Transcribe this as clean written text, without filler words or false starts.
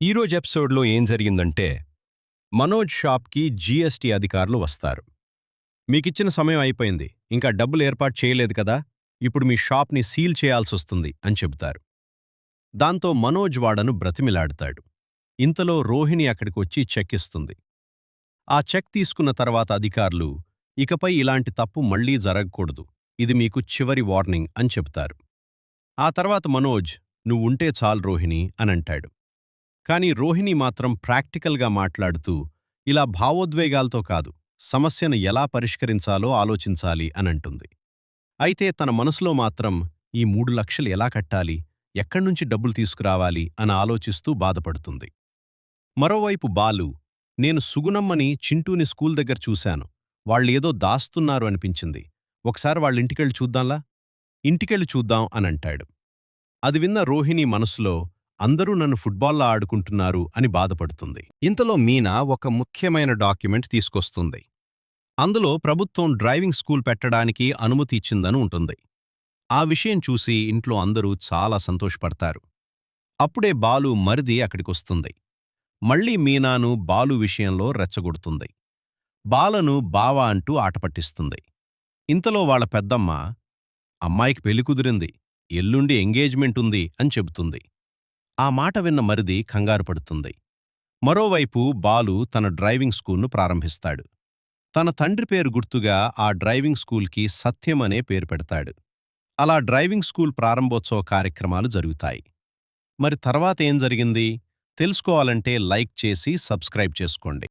ఈరోజు ఎపిసోడ్లో ఏం జరిగిందంటే మనోజ్ షాప్కి జీఎస్టీ అధికారులు వస్తారు. మీకిచ్చిన సమయం అయిపోయింది, ఇంకా డబ్బులు ఏర్పాటు చేయలేదు కదా, ఇప్పుడు మీ షాప్ని సీల్ చేయాల్సొస్తుంది అని చెబుతారు. దాంతో మనోజ్ వాడను బ్రతిమిలాడుతాడు. ఇంతలో రోహిణి అక్కడికి వచ్చి చెక్ ఇస్తుంది. ఆ చెక్ తీసుకున్న తర్వాత అధికారులు, ఇకపై ఇలాంటి తప్పు మళ్లీ జరగకూడదు, ఇది మీకు చివరి వార్నింగ్ అని చెబుతారు. ఆ తర్వాత మనోజ్, నువ్వుంటే చాలు రోహిణి అనంటాడు. కానీ రోహిణి మాత్రం ప్రాక్టికల్గా మాట్లాడుతూ, ఇలా భావోద్వేగాలతో కాదు, సమస్యను ఎలా పరిష్కరించాలో ఆలోచించాలి అనంటుంది. అయితే తన మనసులో మాత్రం ఈ 3 లక్షలు ఎలా కట్టాలి, ఎక్కడ్నుంచి డబ్బులు తీసుకురావాలి అని ఆలోచిస్తూ బాధపడుతుంది. మరోవైపు బాలు, నేను సుగుణమ్మని చింటూని స్కూల్ దగ్గర చూశాను, వాళ్ళేదో దాస్తున్నారు అనిపించింది, ఒకసారి వాళ్ళింటికెళ్ళి చూద్దాంలా, ఇంటికెళ్ళి చూద్దాం అనంటాడు. అది విన్న రోహిణి మనసులో, అందరూ నన్ను ఫుట్బాల్లా ఆడుకుంటున్నారు అని బాధపడుతుంది. ఇంతలో మీనా ఒక ముఖ్యమైన డాక్యుమెంట్ తీసుకొస్తుంది. అందులో ప్రభుత్వం డ్రైవింగ్ స్కూల్ పెట్టడానికి అనుమతి ఇచ్చిందని ఉంటుంది. ఆ విషయం చూసి ఇంట్లో అందరూ చాలా సంతోషపడతారు. అప్పుడే బాలు మరిది అక్కడికొస్తుంది. మళ్లీ మీనాను బాలు విషయంలో రెచ్చగొడుతుంది. బాలను బావా అంటూ ఆటపట్టిస్తుంది. ఇంతలో వాళ్ళ పెద్దమ్మ, అమ్మాయికి పెళ్లి కుదిరింది, ఎల్లుండి ఎంగేజ్మెంట్ ఉంది అని చెబుతుంది. ఆ మాట విన్న మరిది కంగారు పడుతుంది. మరోవైపు బాలు తన డ్రైవింగ్ స్కూల్ను ప్రారంభిస్తాడు. తన తండ్రి పేరు గుర్తుగా ఆ డ్రైవింగ్ స్కూల్కి సత్యం అనే పేరు పెడతాడు. అలా డ్రైవింగ్ స్కూల్ ప్రారంభోత్సవ కార్యక్రమాలు జరుగుతాయి. మరి తర్వాత ఏం జరిగింది తెలుసుకోవాలంటే లైక్ చేసి సబ్స్క్రైబ్ చేసుకోండి.